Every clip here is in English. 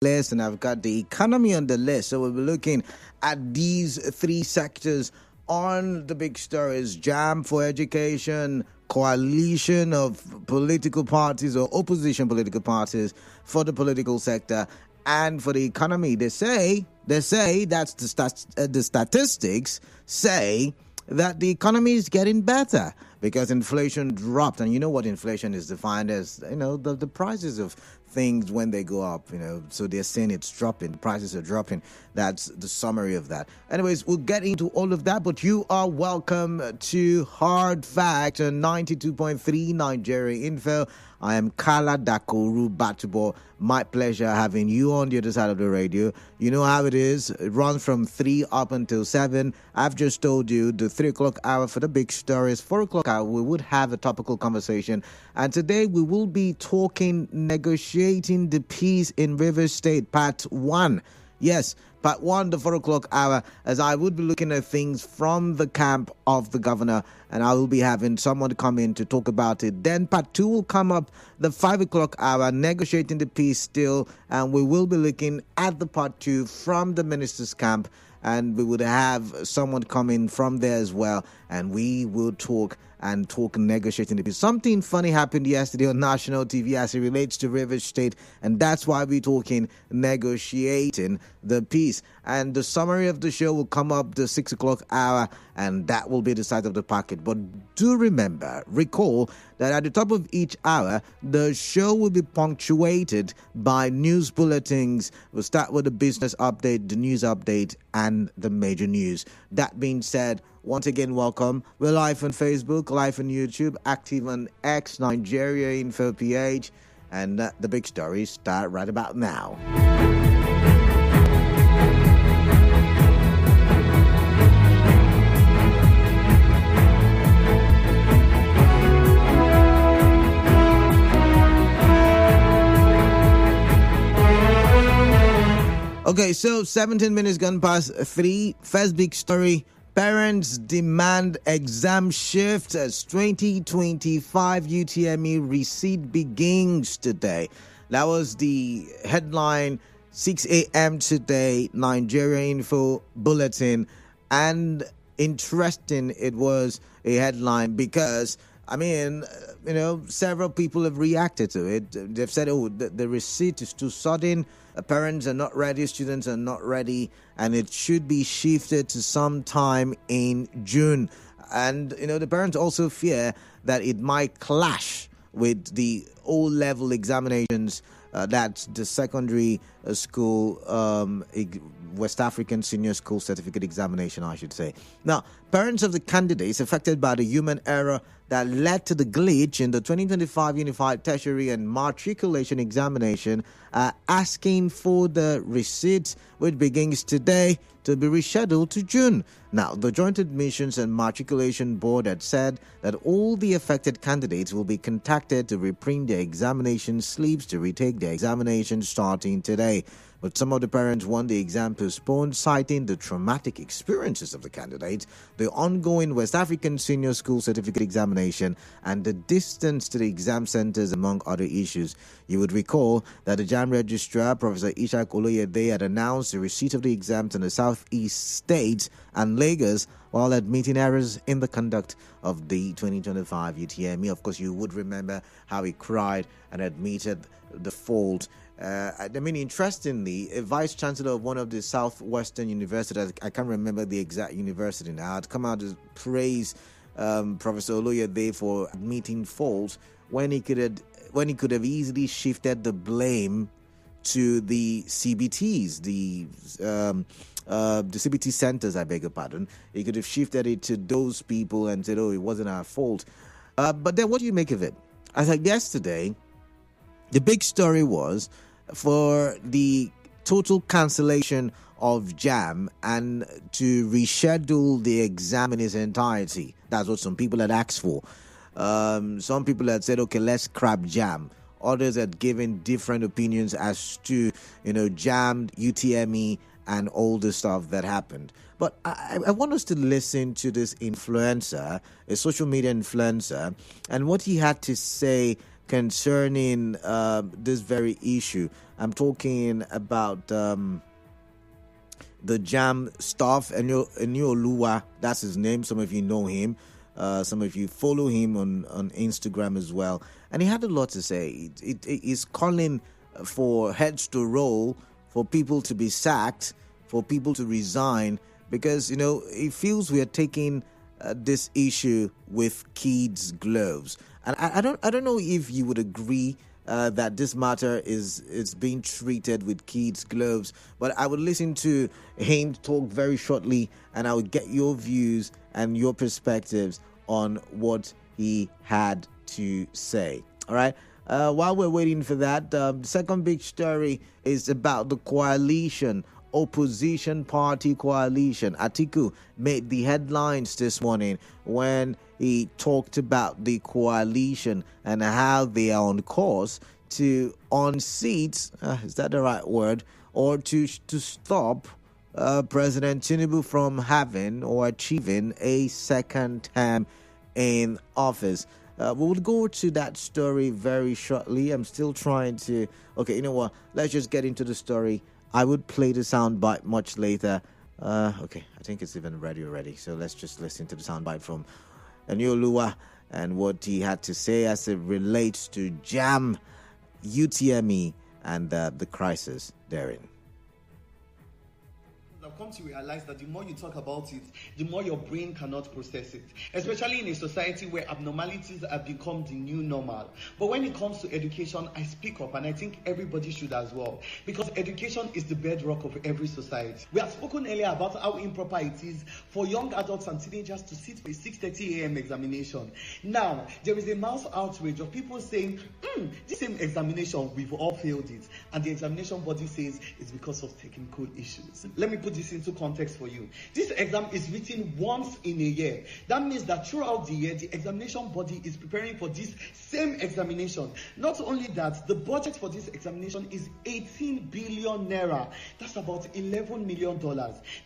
list, and I've got the economy on the list. So we'll be looking at these three sectors on the big stories: jam for education, coalition of political parties or opposition political parties for the political sector, and for the economy. They say that's the statistics say that the economy is getting better because inflation dropped. And you know what inflation is defined as, the prices of things when they go up, so they're saying it's dropping, the prices are dropping. That's the summary of that. Anyways, we'll get into all of that, but you are welcome to Hard Fact on 92.3 Nigeria Info. I am Kala Dakoru Batubo. My pleasure having you on the other side of the radio. You know how it is. It runs from 3 up until 7. I've just told you the 3 o'clock hour for the big stories. 4 o'clock hour, we would have a topical conversation. And today we will be talking negotiating the peace in Rivers State, part 1. Yes, part 1, the 4 o'clock hour, as I would be looking at things from the camp of the governor, and I will be having someone come in to talk about it. Then part 2 will come up the 5 o'clock hour, negotiating the peace still, and we will be looking at the part 2 from the minister's camp, and we would have someone come in from there as well, and we will talk negotiating the peace. Something funny happened yesterday on national TV as it relates to Rivers State, and that's why we're talking negotiating the peace. And the summary of the show will come up the 6 o'clock hour, and that will be the side of the packet. But do recall that at the top of each hour, the show will be punctuated by news bulletins. We'll start with the business update, the news update, and the major news. That being said, once again, welcome. We're live on Facebook, live on YouTube, active on X, Nigeria Info PH, and the big stories start right about now. Okay, so 17 minutes gone past 3. First big story. Parents demand exam shift as 2025 UTME receipt begins today. That was the headline, 6 a.m. today, Nigeria Info Bulletin. And interesting, it was a headline because, several people have reacted to it. They've said, the receipt is too sudden. Parents are not ready, students are not ready, and it should be shifted to sometime in June. And, the parents also fear that it might clash with the O-level examinations. That's the secondary school, West African Senior School Certificate Examination, I should say. Now, parents of the candidates affected by the human error that led to the glitch in the 2025 Unified Tertiary and Matriculation Examination are asking for the receipt, which begins today, to be rescheduled to June. Now, the Joint Admissions and Matriculation Board had said that all the affected candidates will be contacted to reprint their examination slips to retake their examination starting today. But some of the parents want the exam postponed, citing the traumatic experiences of the candidates, the ongoing West African Senior School Certificate Examination, and the distance to the exam centers, among other issues. You would recall that the JAM Registrar, Professor Ishak Oloyede, had announced the receipt of the exams in the southeast states and Lagos while admitting errors in the conduct of the 2025 UTME. Of course, you would remember how he cried and admitted the fault. Interestingly, a vice chancellor of one of the southwestern universities, I can't remember the exact university now, had come out to praise Professor Oloyede for admitting fault when he could have easily shifted the blame to the CBTs, the CBT centers, I beg your pardon. He could have shifted it to those people and said, it wasn't our fault. But then what do you make of it? As like yesterday, the big story was for the total cancellation of JAM and to reschedule the exam in its entirety. That's what some people had asked for. Some people had said, okay, let's scrap JAM. Others had given different opinions as to, JAM, UTME, and all the stuff that happened. But I want us to listen to this influencer, a social media influencer, and what he had to say concerning this very issue. I'm talking about the Jam staff, Enioluwa, that's his name. Some of you know him. Some of you follow him on Instagram as well. And he had a lot to say. It is calling for heads to roll, for people to be sacked, for people to resign, because, he feels we are taking this issue with kids' gloves. And I don't know if you would agree that this matter is being treated with kids' gloves, but I would listen to him talk very shortly, and I would get your views and your perspectives on what he had to say. All right. While we're waiting for that, the second big story is about the coalition, opposition party coalition. Atiku made the headlines this morning when he talked about the coalition and how they are on course to unseat, is that the right word, or to stop President Tinubu from having or achieving a second term in office. We will go to that story very shortly. I'm still trying to... Okay, you know what? Let's just get into the story. I would play the soundbite much later. Okay, I think it's even ready already. So let's just listen to the soundbite from Enioluwa and what he had to say as it relates to Jam, UTME, and the crisis therein. I've come to realize that the more you talk about it, the more your brain cannot process it, especially in a society where abnormalities have become the new normal. But when it comes to education, I speak up, and I think everybody should as well, because education is the bedrock of every society. We have spoken earlier about how improper it is for young adults and teenagers to sit for a 6:30 a.m. examination. Now, there is a mass outrage of people saying, this same examination, we've all failed it, and the examination body says it's because of technical issues. Let me put this into context for you. This exam is written once in a year. That means that throughout the year, the examination body is preparing for this same examination. Not only that, the budget for this examination is 18 billion naira. That's about $11 million.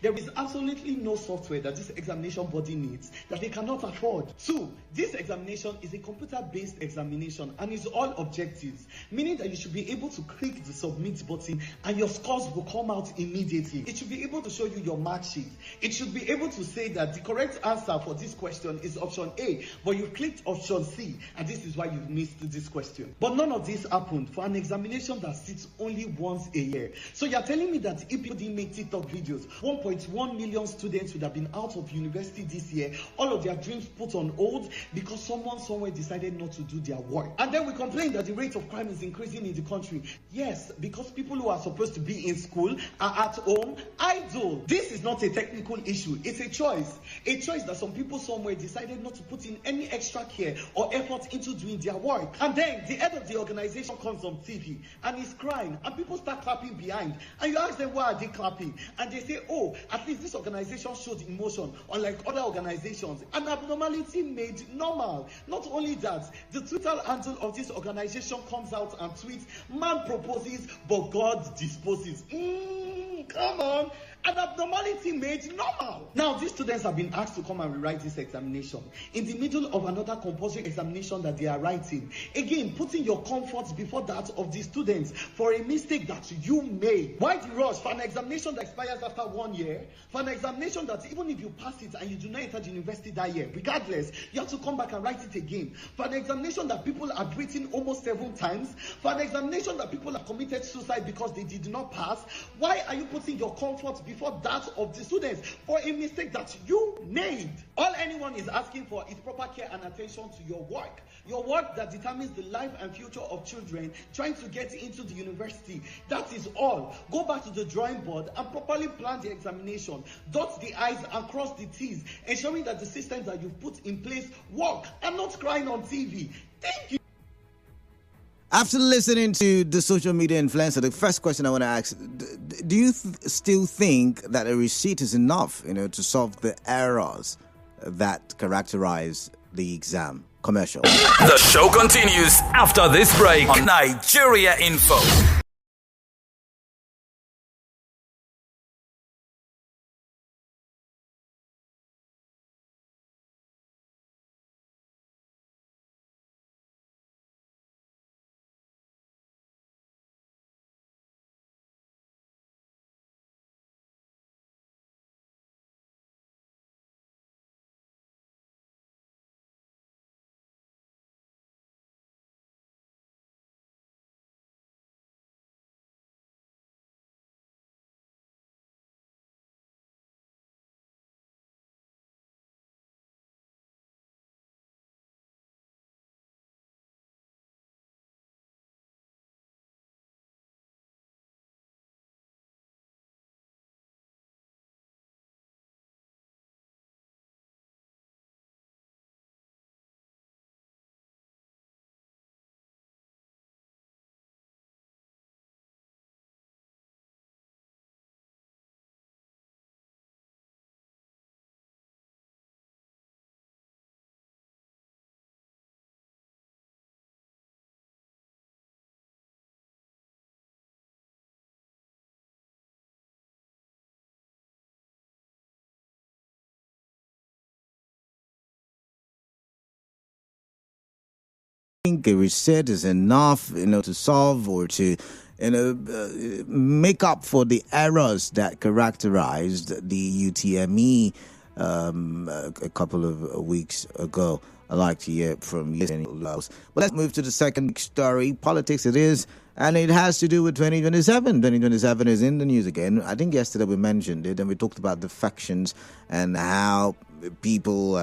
There is absolutely no software that this examination body needs that they cannot afford. So, this examination is a computer-based examination and is all objectives, meaning that you should be able to click the submit button and your scores will come out immediately. It should be able to show you your mark sheet. It should be able to say that the correct answer for this question is option A, but you clicked option C, and this is why you've missed this question. But none of this happened for an examination that sits only once a year. So you're telling me that if people didn't make TikTok videos, 1.1 million students would have been out of university this year, all of their dreams put on hold because someone somewhere decided not to do their work. And then we complain that the rate of crime is increasing in the country. Yes, because people who are supposed to be in school are at home idle. This is not a technical issue. It's a choice. A choice that some people somewhere decided not to put in any extra care or effort into doing their work. And then the head of the organization comes on TV and he's crying and people start clapping behind. And you ask them, why are they clapping? And they say, oh, at least this organization showed emotion, unlike other organizations. An abnormality made normal. Not only that, the Twitter handle of this organization comes out and tweets, man proposes, but God disposes. Come on. An abnormality made normal. Now, these students have been asked to come and rewrite this examination in the middle of another compulsory examination that they are writing. Again, putting your comfort before that of the students for a mistake that you made. Why the rush for an examination that expires after 1 year? For an examination that even if you pass it and you do not enter the university that year, regardless, you have to come back and write it again. For an examination that people have written almost 7 times. For an examination that people have committed suicide because they did not pass. Why are you putting your comfort before that of the students for a mistake that you made? All anyone is asking for is proper care and attention to your work. Your work that determines the life and future of children trying to get into the university. That is all. Go back to the drawing board and properly plan the examination. Dot the I's and cross the T's, ensuring that the systems that you've put in place work and not crying on TV. Thank you. After listening to the social media influencer, the first question I want to ask, do you still think that a receipt is enough, to solve the errors that characterize the exam? Commercial. The show continues after this break on Nigeria Info. think a reset is enough, to solve or to, make up for the errors that characterized the UTME a couple of weeks ago. I'd like to hear from you. But let's move to the second story. Politics it is, and it has to do with 2027. 2027 is in the news again. I think yesterday we mentioned it, and we talked about the factions and how people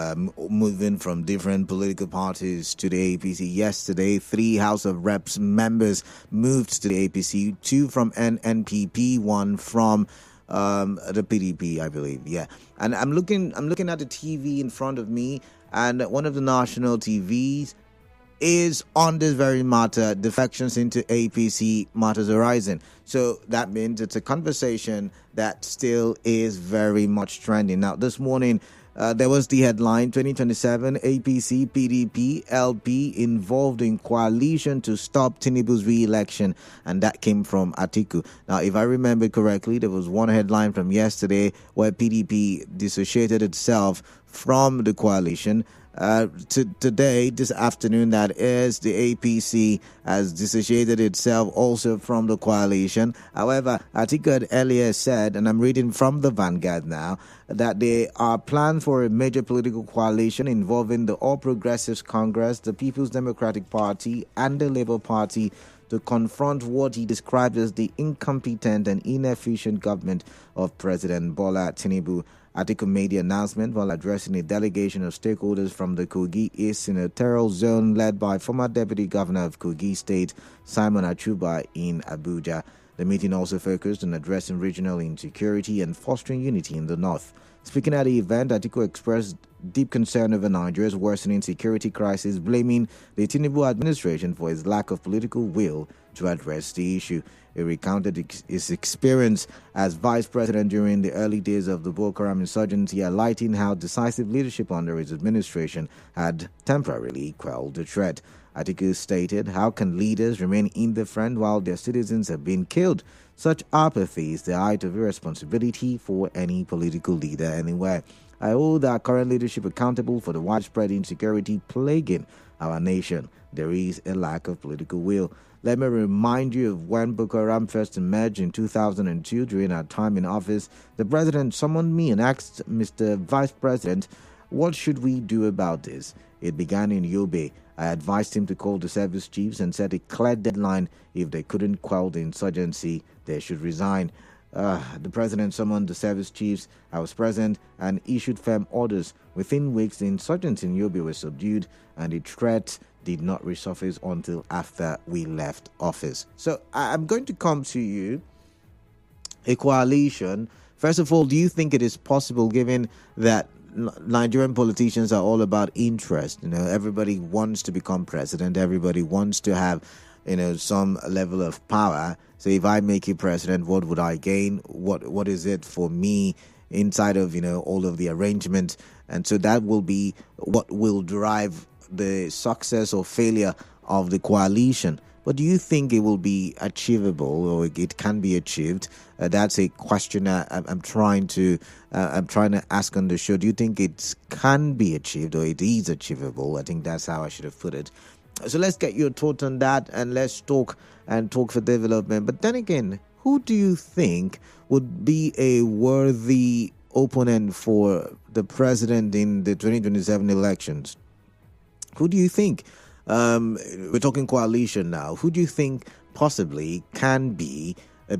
moving from different political parties to the APC. Yesterday, 3 House of Reps members moved to the APC, 2 from NPP, 1 from the PDP, I believe. Yeah, and I'm looking at the TV in front of me, and one of the national TVs is on this very matter, defections into APC matters arising. So that means it's a conversation that still is very much trending. Now, this morning, there was the headline, 2027 APC, PDP, LP involved in coalition to stop Tinubu's re-election. And that came from Atiku. Now, if I remember correctly, there was one headline from yesterday where PDP dissociated itself from the coalition. Today, this afternoon, that is, the APC has dissociated itself also from the coalition. However, Atiku had earlier said, and I'm reading from the Vanguard now, that there are plans for a major political coalition involving the All Progressives Congress, the People's Democratic Party, and the Labour Party to confront what he described as the incompetent and inefficient government of President Bola Tinubu. Atiku made the announcement while addressing a delegation of stakeholders from the Kogi East Senatorial Zone led by former Deputy Governor of Kogi State, Simon Achuba, in Abuja. The meeting also focused on addressing regional insecurity and fostering unity in the North. Speaking at the event, Atiku expressed deep concern over Nigeria's worsening security crisis, blaming the Tinubu administration for its lack of political will to address the issue. He recounted his experience as vice president during the early days of the Boko Haram insurgency, highlighting how decisive leadership under his administration had temporarily quelled the threat. Atiku stated, "How can leaders remain indifferent while their citizens have been killed? Such apathy is the height of irresponsibility for any political leader anywhere. I hold our current leadership accountable for the widespread insecurity plaguing our nation. There is a lack of political will. Let me remind you of when Boko Haram first emerged in 2002 during our time in office. The president summoned me and asked Mr. Vice President, what should we do about this? It began in Yobe. I advised him to call the service chiefs and set a clear deadline. If they couldn't quell the insurgency, they should resign. The president summoned the service chiefs. I was present and issued firm orders. Within weeks, the insurgents in Yobe were subdued and the threat did not resurface until after we left office." So I'm going to come to you. A coalition. First of all, do you think it is possible, given that Nigerian politicians are all about interest? Everybody wants to become president. Everybody wants to have, some level of power. So if I make you president, what would I gain? What is it for me inside of, all of the arrangement? And so that will be what will drive the success or failure of the coalition. But do you think it will be achievable, or it can be achieved? That's a question I'm trying to ask on the show. Do you think it can be achieved, or it is achievable? I think that's how I should have put it. So let's get your thoughts on that, and let's talk for development. But then again, who do you think would be a worthy opponent for the president in the 2027 elections? Who do you think? We're talking coalition now. Who do you think possibly can be a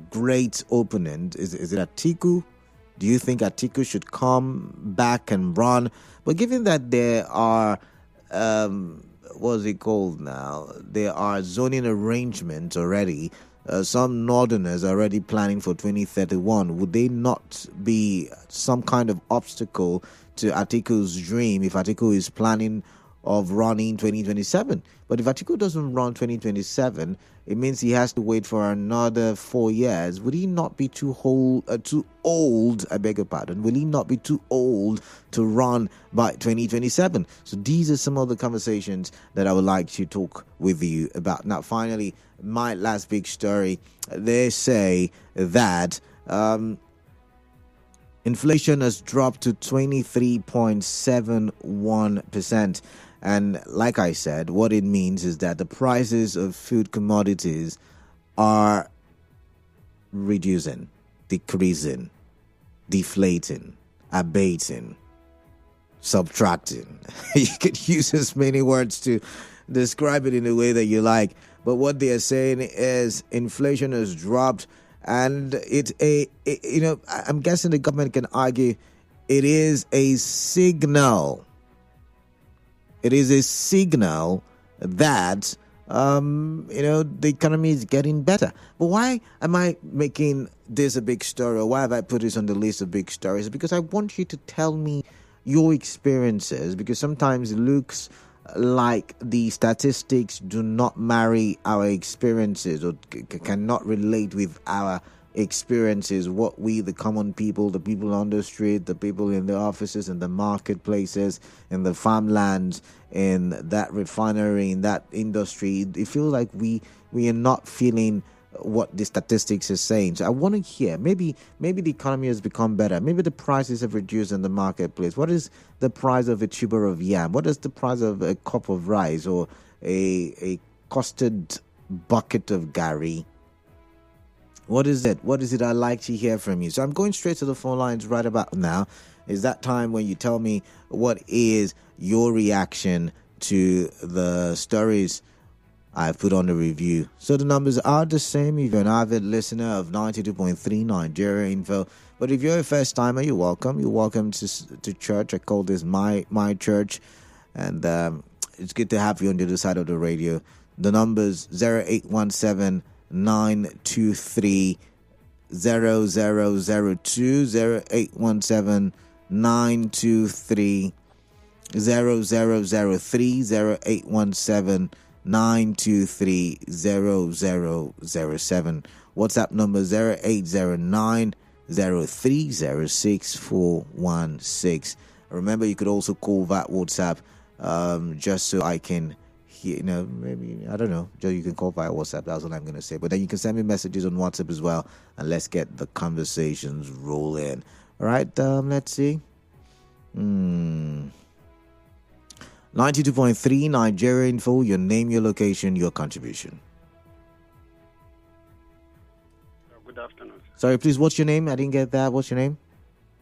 great opponent? Is it Atiku? Do you think Atiku should come back and run? But given that there are, what's it called now? There are zoning arrangements already. Some northerners are already planning for 2031. Would they not be some kind of obstacle to Atiku's dream if Atiku is planning of running 2027? But if Atiku doesn't run 2027, it means he has to wait for another 4 years. Would he not be too old? I beg your pardon. Will he not be too old to run by 2027? So these are some of the conversations that I would like to talk with you about. Now, finally, my last big story. They say that inflation has dropped to 23.71%. And like I said, what it means is that the prices of food commodities are reducing, decreasing, deflating, abating, subtracting. You could use as many words to describe it in a way that you like. But what they are saying is inflation has dropped, and I'm guessing the government can argue it is a signal. It is a signal that the economy is getting better. But why am I making this a big story, or why have I put this on the list of big stories? Because I want you to tell me your experiences, because sometimes it looks like the statistics do not marry our experiences, or cannot relate with our experiences, what we, the common people, the people on the street, the people in the offices, in the marketplaces, in the farmlands, in that refinery, in that industry, it feels like we are not feeling what the statistics are saying. So I want to hear, maybe the economy has become better, maybe the prices have reduced in the marketplace. What is the price of a tuber of yam? What is the price of a cup of rice, or a custard bucket of gari? What is it? What is it? I'd like to hear from you. So I'm going straight to the phone lines right about now. Is that time when you tell me what is your reaction to the stories I've put on the review. So the numbers are the same if you're an avid listener of 92.3 Nigeria Info. But if you're a first timer, you're welcome. You're welcome to church. I call this my church. And it's good to have you on the other side of the radio. The numbers 0817 923 0002, 0817 923 0003, 0817 923 0007. WhatsApp number 0809 0306 Remember, you could also call that WhatsApp just so I can hear, maybe, I don't know, you can call via WhatsApp. That's what I'm going to say. But then you can send me messages on WhatsApp as well, and let's get the conversations rolling. All right, let's see. 92.3 Nigeria Info, your name, your location, your contribution. Good afternoon. Sorry, please, what's your name? I didn't get that. What's your name?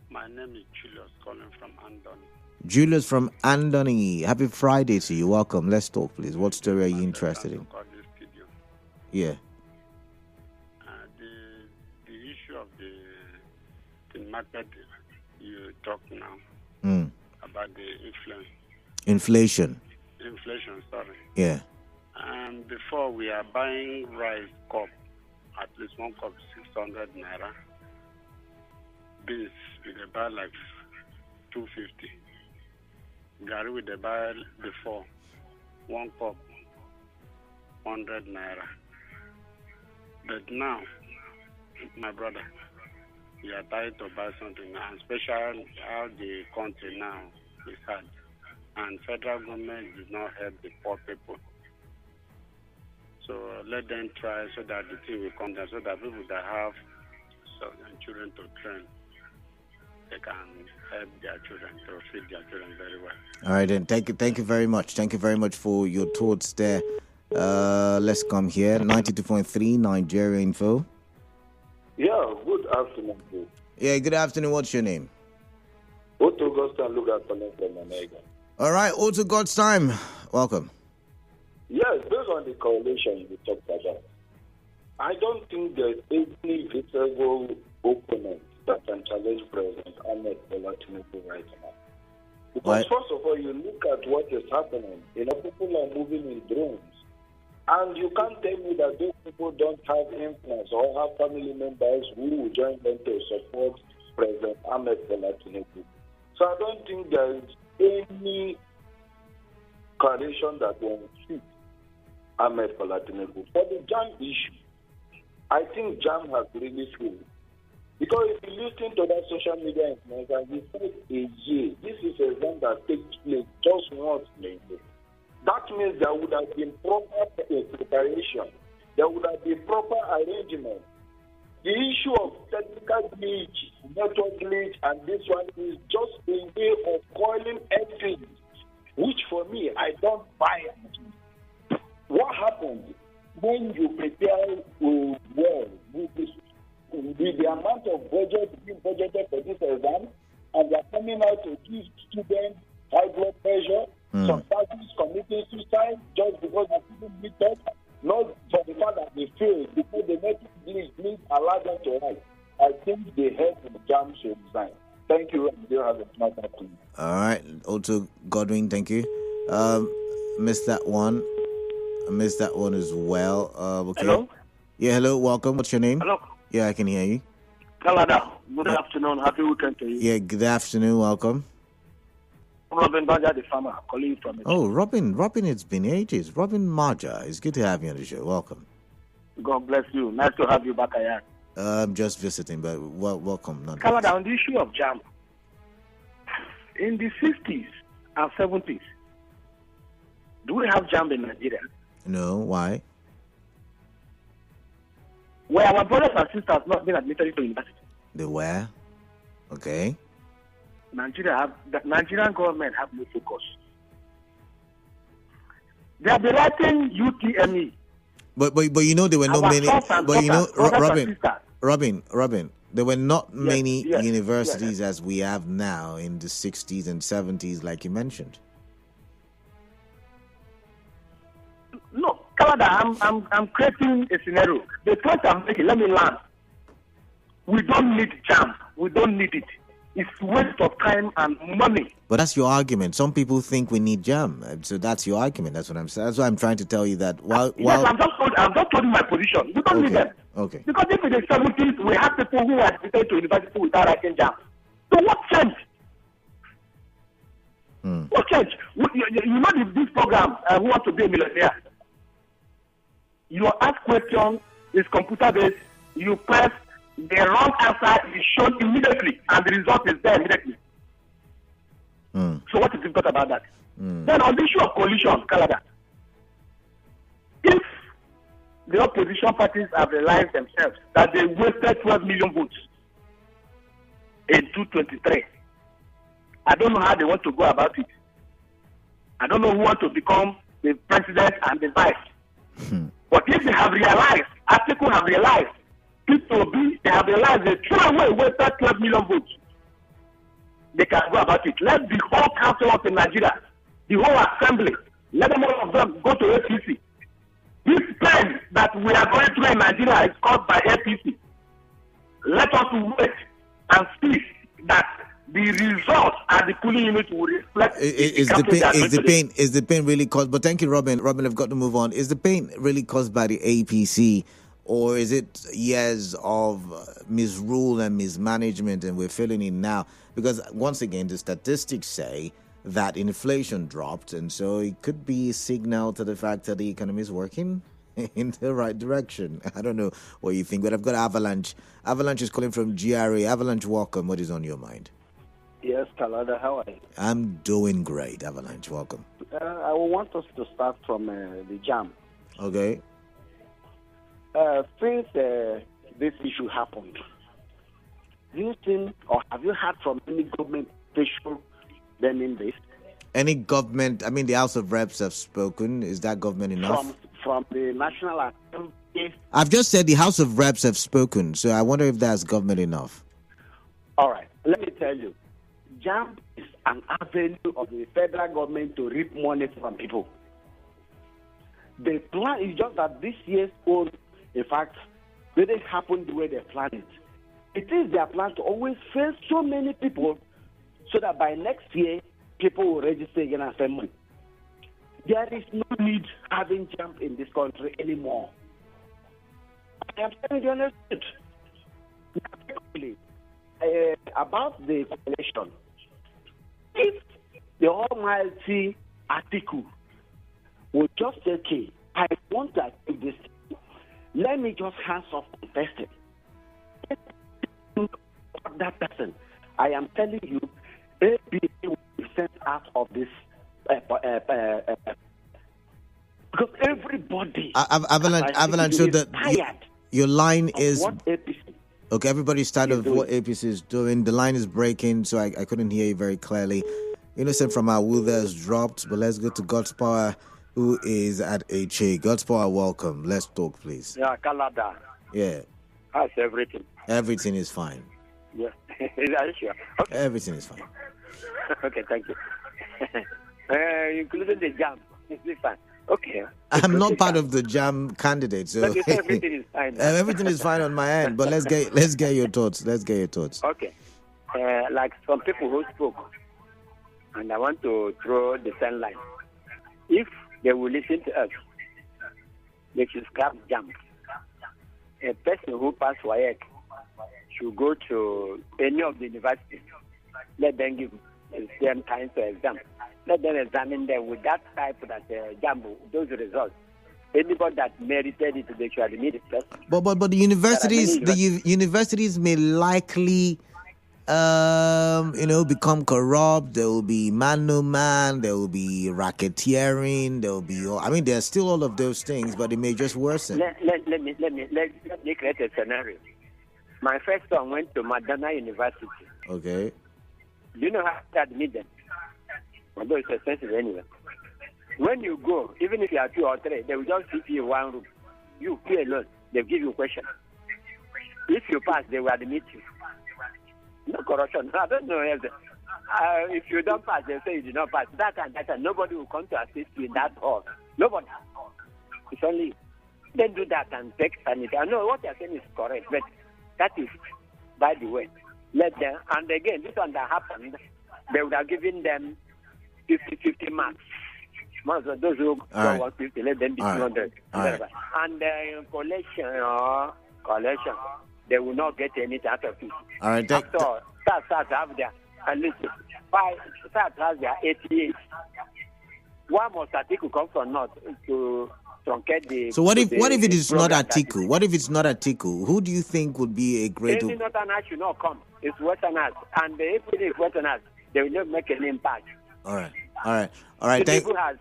My name is Julius, calling from Andoni. Julius from Andoni. Happy Friday to you. Welcome. Let's talk, please. What story are you interested in? Yeah. The issue of the market you talk now about the inflation, sorry. Yeah. And before we are buying rice cup, at least one cup 600 naira. Beans we dey buy like 250. Gari we dey buy before one cup 100 naira. But now, my brother, we are trying to buy something now, and especially how the country now is hard. And federal government did not help the poor people. So let them try so that the thing will come down, so that people that have children to train, they can help their children to feed their children very well. All right, then. Thank you very much. Thank you very much for your thoughts there. Let's come here. 92.3 Nigeria Info. Yeah, good afternoon, bro. Yeah, good afternoon. What's your name? Otto Gostan, look at from America. All right, Otto, God's time. Welcome. Yes, based on the correlation you talked about, I don't think there's any visible opponent that can challenge President Ahmed Bola Tinubu right now. Because first of all, you look at what is happening. People are moving in drones. And you can't tell me that those people don't have influence or have family members who will join them to support President Ahmed Bola Tinubu. So I don't think there's any coalition that will fit Ahmed Bola Tinubu. For the JAM issue, I think JAM has really failed. Because if you listen to that social media influencer, he said a year. This is an event that takes place just once in a year. That means there would have been proper preparation. There would have been proper arrangement. The issue of technical glitch, network glitch, and this one is just a way of coiling everything which for me, I don't buy it. What happens when you prepare well with the amount of budget being budgeted for this exam, and they're coming out to give students high blood pressure, some parties committing suicide just because they couldn't meet up, not for the fact that they failed, because the next please allow them to write. I think the head of the jam should resign. Thank you. You have a smart afternoon. All right. Also, Godwin, thank you. Missed that one. I missed that one as well. Okay. Hello? Yeah, hello. Welcome. What's your name? Hello? Yeah, I can hear you. Canada. Good afternoon. Happy weekend to you. Yeah, good afternoon. Welcome. I'm Robin Baja, the farmer, calling from it. Oh, Robin, it's been ages. Robin Marja, it's good to have you on the show. Welcome. God bless you. Nice to have you back again. I'm just visiting, but welcome. Canada, on the issue of JAMB, in the 60s and 70s, do we have JAMB in Nigeria? No, why? Where our brothers and sisters not been admitted to university? They were? Okay. The Nigerian government have no focus. They have been writing UTME. But you know there were not many. But you know, Robin, there were not many universities as we have now in the 60s and 70s, like you mentioned. No, Canada, I'm creating a scenario. The point I'm making, let me land. We don't need JAMB. We don't need it. It's waste of time and money. But that's your argument. Some people think we need JAMB. So that's your argument. That's what I'm saying. That's why I'm trying to tell you that Yes, I'm just telling my position. We don't need them. Okay. Because if in the 70s, we have people who are admitted to university without writing JAMB. So what changed? What changed? You know this program, Who Want to Be a Millionaire? You ask questions, it's computer-based, you press, the wrong answer is shown immediately, and the result is there immediately. So what is difficult about that? Then on the issue of coalition, Canada, if the opposition parties have realized themselves that they wasted 12 million votes in 2023, I don't know how they want to go about it. I don't know who wants to become the president and the vice. But if they have realized, Atiku have realized, they have realized they threw away wasted 12 million votes. They can go about it. Let the whole council in Nigeria, the whole assembly, let them all of them go to APC. This pain that we are going through in Nigeria is caused by APC. Let us wait and see that the results and the polling unit will reflect. Is the pain really caused? But thank you, Robin. Robin, I've got to move on. Is the pain really caused by the APC? Or is it years of misrule and mismanagement and we're feeling it now? Because once again, the statistics say that inflation dropped, and so it could be a signal to the fact that the economy is working in the right direction. I don't know what you think, but I've got Avalanche. Avalanche is calling from GRA. Avalanche, welcome. What is on your mind? Yes, Kalada, how are you? I'm doing great, Avalanche. Welcome. I want us to start from the JAM. Okay. Since this issue happened, do you think, or have you heard from any government official then in this? Any government, I mean, the House of Reps have spoken. Is that government enough? From the National Assembly? I've just said the House of Reps have spoken, so I wonder if that's government enough. All right, let me tell you. JAMB is an avenue of the federal government to reap money from people. The plan is just that this year's own, in fact, didn't happen the way they planned it. It is their plan to always fail so many people so that by next year, people will register again and spend money. There is no need having JAMB in this country anymore. I am telling you the truth. About the coalition, if the almighty Atiku would just say, okay, I want to achieve this, let me just hands off contested. That person, I am telling you, APC will be sent out of this because everybody Avalanche, so that your line is what APC. Okay, everybody's tired of what APC is doing. The line is breaking, so I couldn't hear you very clearly. Innocent from our Will has dropped, but let's go to God's Power, who is at HA. God's Power, welcome. Let's talk, please. Yeah, Canada. Yeah. How's everything? Everything is fine. Yeah. Are you sure? Okay. Everything is fine. Okay, thank you. Including the jam. It's fine. Okay. I'm not part of the jam candidate, so But everything is fine. everything is fine on my end. But let's get your thoughts. Let's get your thoughts. Okay. Like some people who spoke, and I want to throw the same line. If they will listen to us, they should scrap jam. A person who passed WAEC should go to any of the universities. Let them give the same kinds of exam. Let them examine them with that type of jam, those results. Anybody that merited it, they should admit it first. But the universities may likely become corrupt. There will be man no man. There will be racketeering. There will be, there's still all of those things, but it may just worsen. Let me create a scenario. My first son went to Madonna University. Okay. Do you know how to admit them? Although it's expensive anyway. When you go, even if you are 2 or 3, they will just sit you in one room. You pay alone. They'll give you a question. If you pass, they will admit you. No corruption. I don't know if you don't pass, they'll say you did not pass. That and nobody will come to assist you in that hall. Nobody. It's only then do that and take sanity. I know what you're saying is correct, but that is, by the way, let them. And again, this one that happened, they would have given them 50 marks. Those who got 150, let them be 200. Right. And collection, they will not get anything out of it. All right. After SARS have their, and listen, SARS has their 88. Why must Atiku come from North to truncate the... So what if it is not Atiku? What if it's not Atiku? Who do you think would be a great... Any Northerners should not come. It's Westerners. And if it is Westerners, they will not make any impact. All right. Tinubu has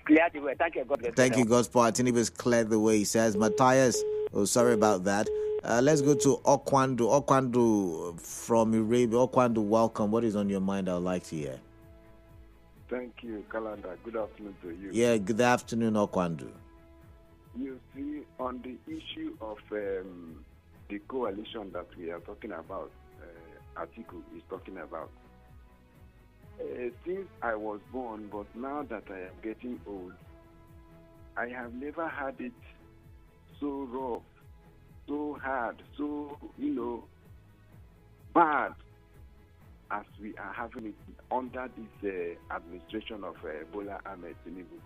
cleared the way. Thank you, God. Thank you, God's Power. Tinubu has cleared the way, he says. Matthias, sorry about that. Let's go to Okwandu. Okwandu from Arabia. Okwandu, welcome. What is on your mind? I'd like to hear. Thank you, Kalanda. Good afternoon to you. Yeah, good afternoon, Okwandu. You see, on the issue of the coalition that we are talking about, Atiku is talking about. Since I was born, but now that I am getting old, I have never had it so rough, so hard, so, bad as we are having it under this administration of Bola Ahmed Tinubu.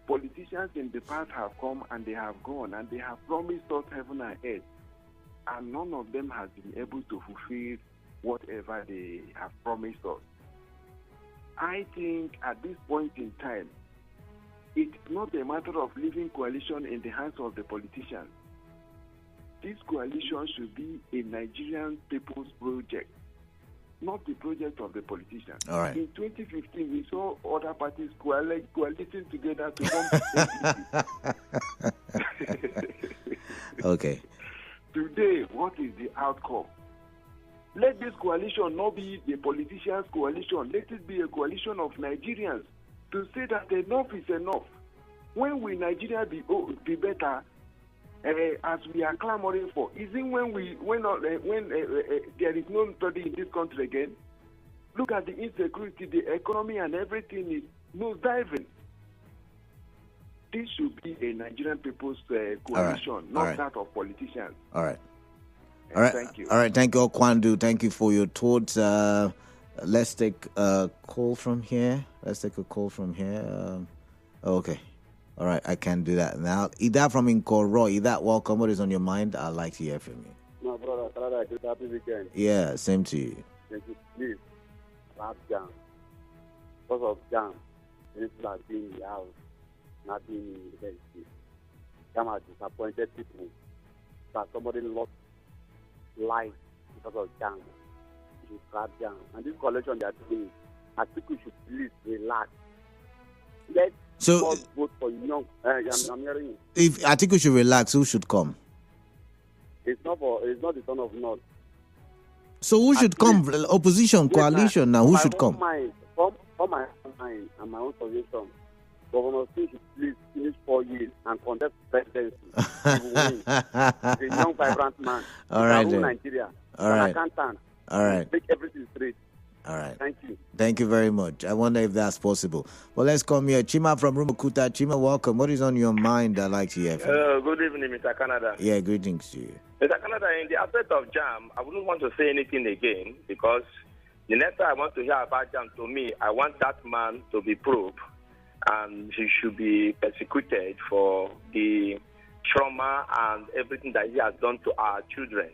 Politicians in the past have come and they have gone and they have promised us heaven and earth, and none of them has been able to fulfill whatever they have promised us. I think at this point in time, it's not a matter of leaving coalition in the hands of the politicians. This coalition should be a Nigerian people's project, not the project of the politicians. All right. In 2015, we saw other parties coaliting together to form Okay. Today, what is the outcome? Let this coalition not be the politicians' coalition. Let it be a coalition of Nigerians to say that enough is enough. When will Nigeria be better, as we are clamoring for? Is it when there is no study in this country again? Look at the insecurity, the economy, and everything is nosediving. This should be a Nigerian people's coalition, not that of politicians. All right. All right. Thank you. All right. Thank you, Okwandu. Thank you for your thoughts. Let's take a call from here. Okay. All right. I can do that now. Ida from Nkoro. Ida, welcome. What is on your mind? I'd like to hear from you. My brother, good happy weekend. Yeah, same to you. Thank you. Please, have jam. Because of jam, people are being in the house, not being in the university. Jam has disappointed people. That somebody lost life because of jam. You should grab jam. And this collection they are doing, I think we should please relax. Let us vote for young. I'm hearing you. If Atiku should relax, who should come? It's not the son of North. So who should come? Opposition, coalition now. Who should come? For my mind and my own suggestion, Governor Singh should please finish 4 years and contest presidency. He will win. He's a young, vibrant man. All right, then. Nigeria. All right. Accountant. All right. Make everything straight. All right. Thank you. Thank you very much. I wonder if that's possible. Well, let's come here. Chima from Rumukuta. Chima, welcome. What is on your mind? I'd like to hear from you. Good evening, Mr. Canada. Yeah, greetings to you. Mr. Canada, in the aspect of JAM, I wouldn't want to say anything again because the next time I want to hear about JAM, to me, I want that man to be probed and he should be persecuted for the trauma and everything that he has done to our children.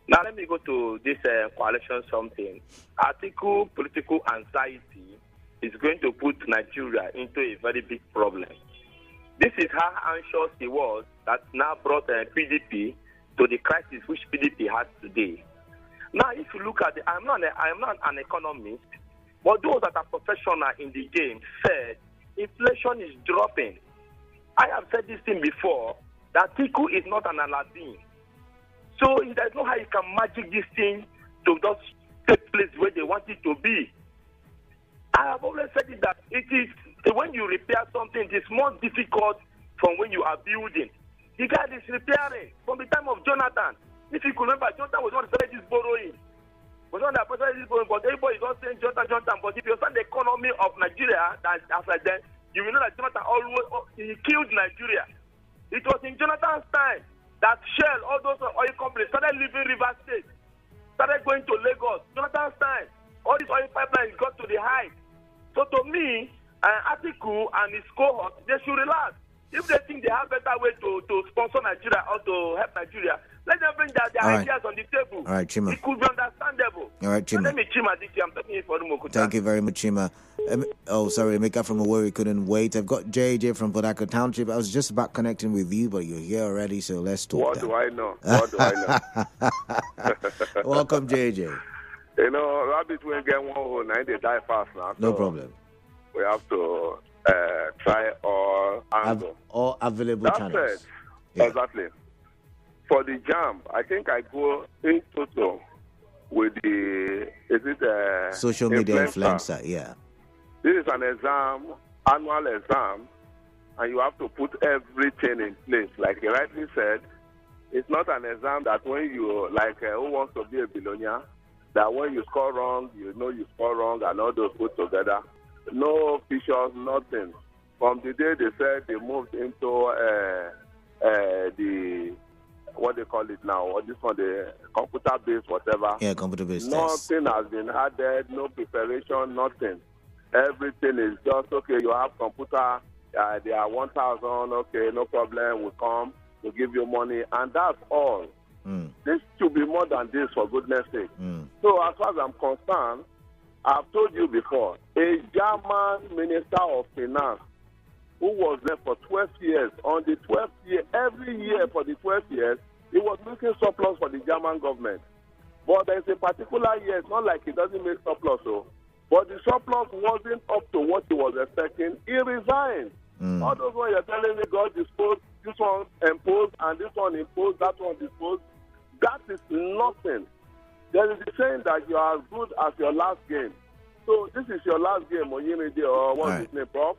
Now, let me go to this coalition something. Atiku political anxiety is going to put Nigeria into a very big problem. This is how anxious he was that now brought PDP to the crisis which PDP has today. Now, if you look at it, I'm not an economist, but those that are professional in the game said inflation is dropping. I have said this thing before, that Atiku is not an Aladdin. So there's no how you can magic this thing to just take place where they want it to be. I have always said it that it is when you repair something, it is more difficult from when you are building. The guy is repairing from the time of Jonathan. If you could remember, Jonathan was not started this borrowing. Was not that started this borrowing, but everybody is not saying Jonathan. But if you understand the economy of Nigeria, that after that, you will know that Jonathan always he killed Nigeria. It was in Jonathan's time that Shell, all those oil companies started leaving River State, started going to Lagos. Jonathan's time, all these oil pipelines got to the height. So to me, Atiku and his cohort, they should relax. If they think they have better way to sponsor Nigeria or to help Nigeria, let them bring their ideas on the table. All right, Chima. It could be understandable. All right, Chima. Let me Chima this year. I'm talking for Rumukuta. Thank you very much, Chima. Sorry, Emeka from Owerri couldn't wait. I've got JJ from Port Harcourt Township. I was just about connecting with you, but you're here already, so let's talk. What do I know? What do I know? Welcome, JJ. You know, rabbit will get 1 hole, now they die fast now. No so problem. We have to try all angles. All available channels. Yeah. Exactly. For the JAM, I think I go in total with the social media influencer, yeah. This is an exam, annual exam, and you have to put everything in place. Like he rightly said, it's not an exam that when you, like who wants to be a billionaire, that when you score wrong, you know you score wrong, and all those put together. No features, nothing. From the day they said they moved into the, what they call it now, or this one, the computer-based whatever. Yeah, computer-based Nothing has been added, no preparation, nothing. Everything is just, okay, you have computer, they are 1,000, okay, no problem, we'll come, we'll give you money, and that's all. This should be more than this, for goodness sake. So as far as I'm concerned, I've told you before, a German minister of finance who was there for 12 years, on the 12th year, every year for the 12 years, he was making surplus for the German government. But there's a particular year, it's not like he doesn't make surplus, but the surplus wasn't up to what he was expecting. He resigned. All those ones you're telling me God disposed, this one imposed, and this one imposed, that one disposed, that is nothing. There is a saying that you are as good as your last game. So this is your last game, Onyemide, or what's his name, Prof?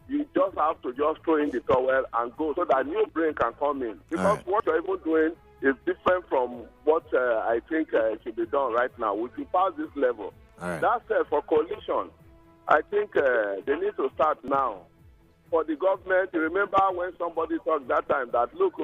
You just have to just throw in the towel and go so that new brain can come in. Because what you're even doing is different from what I think should be done right now. We should pass this level. That's for coalition. I think they need to start now. For the government, you remember when somebody talked that time that, look,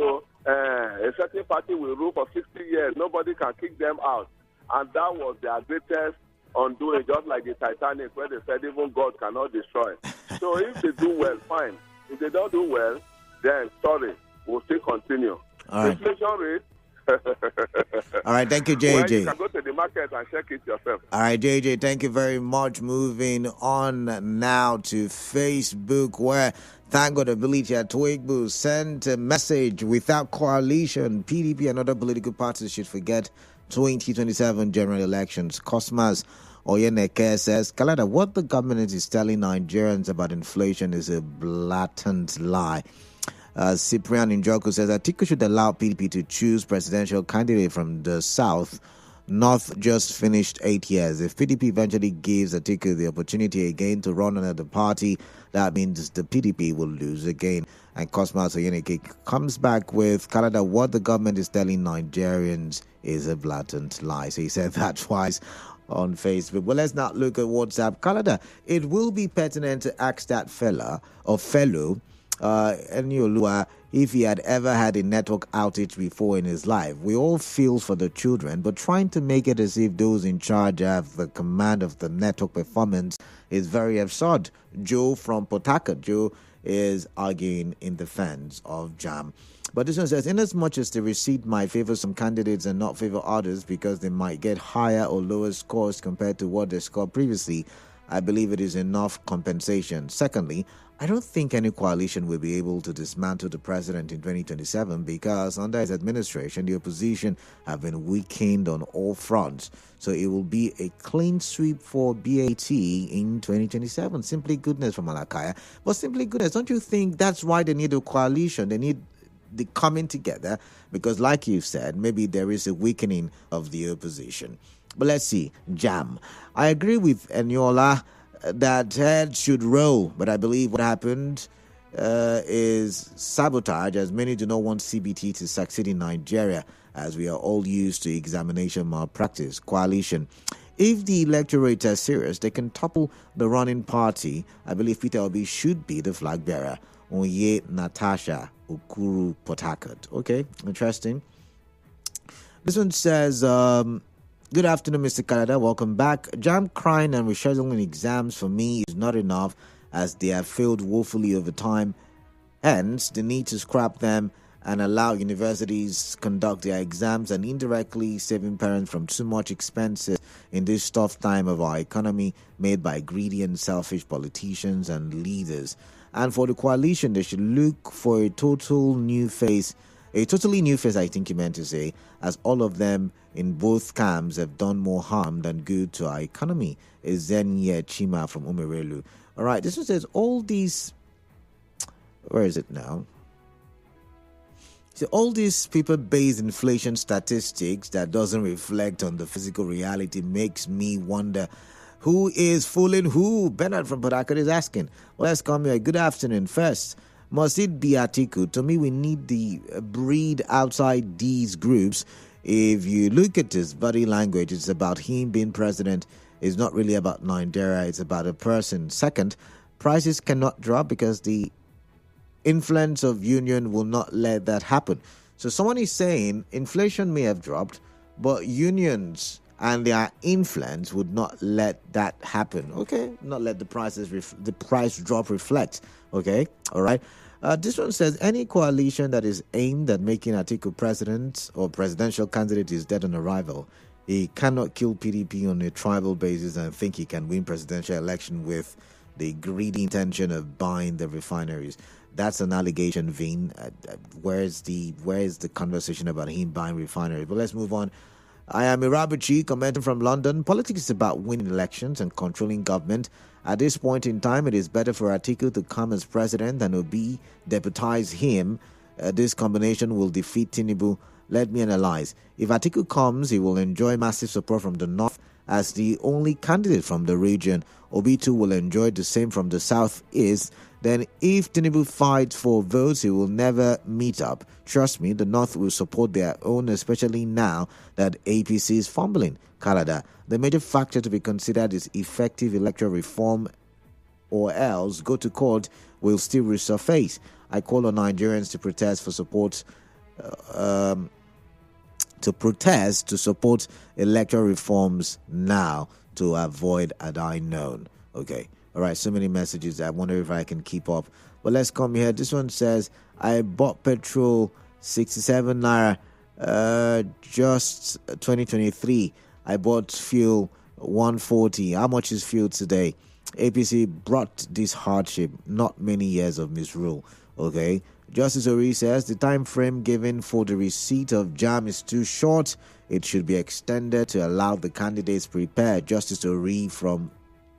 a certain party will rule for 60 years. Nobody can kick them out. And that was their greatest undoing, just like the Titanic, where they said even God cannot destroy. So if they do well, fine. If they don't do well, then sorry, we'll still continue. All right. Inflation rate. All right, thank you, JJ. Well, you can go to the market and check it yourself. All right, JJ, thank you very much. Moving on now to Facebook, where thank God Ability at Twigbu sent a message: without coalition, PDP and other political parties should forget 2027 general elections. Cosmas Oyeneke says, Kalada, what the government is telling Nigerians about inflation is a blatant lie. Cyprian Njoku says, Atiku should allow PDP to choose presidential candidate from the south North just finished 8 years. If PDP eventually gives Atiku the opportunity again to run another party, that means the PDP will lose again. And Cosmas Oyeneke comes back with Canada, what the government is telling Nigerians is a blatant lie. So he said that twice on Facebook. Well, let's not look at WhatsApp. Canada, it will be pertinent to ask that fellow, Eniolua, if he had ever had a network outage before in his life. We all feel for the children, but trying to make it as if those in charge have the command of the network performance is very absurd. Joe from Port Joe is arguing in defense of JAM. But this one says, inasmuch as the receipt might favor some candidates and not favor others because they might get higher or lower scores compared to what they scored previously, I believe it is enough compensation. Secondly, I don't think any coalition will be able to dismantle the president in 2027 because under his administration, the opposition have been weakened on all fronts. So it will be a clean sweep for BAT in 2027. Simply goodness from Malakaya. But simply goodness, don't you think that's why they need a coalition? They need the coming together because, like you said, maybe there is a weakening of the opposition. But let's see, JAM. I agree with Eniola that heads should roll, but I believe what happened is sabotage, as many do not want CBT to succeed in Nigeria, as we are all used to examination malpractice. Coalition. If the electorate are serious, they can topple the running party. I believe Peter Obi should be the flag bearer. Onye Natasha Okuru Port Harcourt. Okay, interesting. This one says, good afternoon, Mr. Canada. Welcome back. JAM crying and rescheduling exams for me is not enough as they have failed woefully over time. Hence, the need to scrap them and allow universities conduct their exams and indirectly saving parents from too much expenses in this tough time of our economy made by greedy and selfish politicians and leaders. And for the coalition, they should look for a totally new face, I think you meant to say, as all of them in both camps have done more harm than good to our economy. Is Zenya Chima from Umerelu. All right, this one says all these, where is it now? So all these people-based inflation statistics that doesn't reflect on the physical reality makes me wonder who is fooling who. Bernard from Port Harcourt is asking. Well, let's come here. Good afternoon. First, must it be Atiku? To me, we need the breed outside these groups. If you look at his body language, it's about him being president. It's not really about Nigeria. It's about a person. Second, prices cannot drop because the influence of union will not let that happen. So someone is saying inflation may have dropped, but unions and their influence would not let that happen. Okay, not let the price drop reflect. Okay, all right. This one says any coalition that is aimed at making Atiku president or presidential candidate is dead on arrival. He cannot kill PDP on a tribal basis and think he can win presidential election with the greedy intention of buying the refineries. That's an allegation, Vin. Where's the conversation about him buying refineries? But let's move on. I am Irabuchi, commenting from London. Politics is about winning elections and controlling government. At this point in time, it is better for Atiku to come as president than Obi deputize him. This combination will defeat Tinubu. Let me analyze. If Atiku comes, he will enjoy massive support from the north as the only candidate from the region. Obi too will enjoy the same from the southeast. Then if Tinubu fights for votes, he will never meet up. Trust me, the North will support their own, especially now that APC is fumbling. Canada, the major factor to be considered is effective electoral reform, or else go to court will still resurface. I call on Nigerians to protest for support, to support electoral reforms now to avoid an unknown. Okay. All right, so many messages. I wonder if I can keep up. But let's come here. This one says, I bought petrol 67 naira just 2023. I bought fuel 140. How much is fuel today? APC brought this hardship, not many years of misrule. Okay. Justice Ori says the time frame given for the receipt of JAM is too short. It should be extended to allow the candidates prepare. Justice Ori from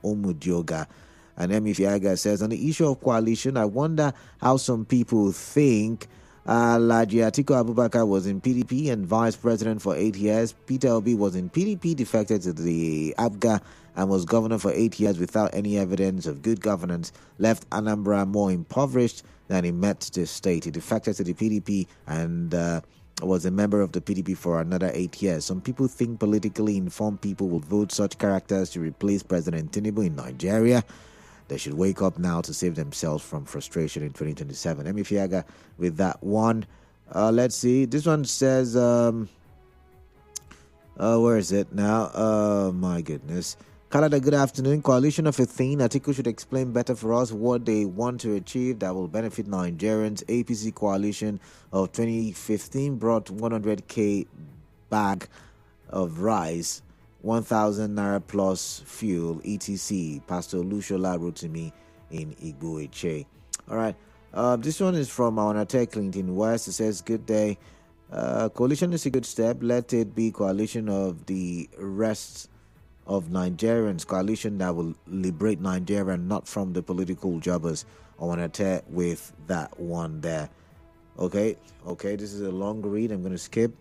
Omudioga. And Emi Fiaga says, on the issue of coalition, I wonder how some people think Laji Atiku Abubakar was in PDP and vice president for 8 years. Peter Obi was in PDP, defected to the ABGA, and was governor for 8 years without any evidence of good governance, left Anambra more impoverished than he met the state. He defected to the PDP and was a member of the PDP for another 8 years. Some people think politically informed people will vote such characters to replace President Tinubu in Nigeria. They should wake up now to save themselves from frustration in 2027. Emi Fiaga with that one. Let's see. This one says, where is it now? My goodness. Canada, good afternoon. Coalition of a thing. Atiku should explain better for us what they want to achieve that will benefit Nigerians. APC coalition of 2015 brought 100k bag of rice, 1,000 naira plus fuel, etc. Pastor Lushola wrote to me in Igbo Eche. All right. This one is from our Clinton West. It says, good day. Coalition is a good step. Let it be coalition of the rest of Nigerians, coalition that will liberate Nigeria, not from the political jobbers. I want to tell with that one there. Okay, this is a long read. I'm going to skip.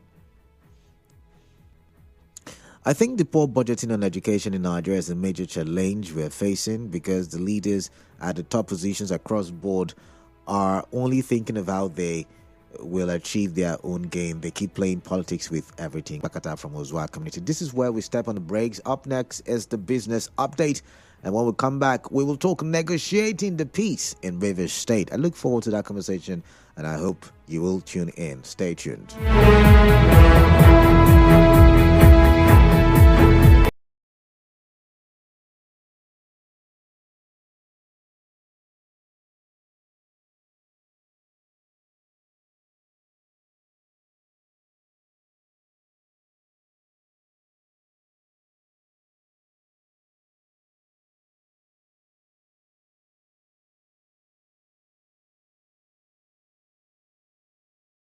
I think the poor budgeting on education in Nigeria is a major challenge we're facing because the leaders at the top positions across board are only thinking of how they will achieve their own game. They keep playing politics with everything. Bakata from Ozwa community. This is where we step on the brakes. Up next is the business update. And when we come back, we will talk negotiating the peace in Rivers State. I look forward to that conversation and I hope you will tune in. Stay tuned.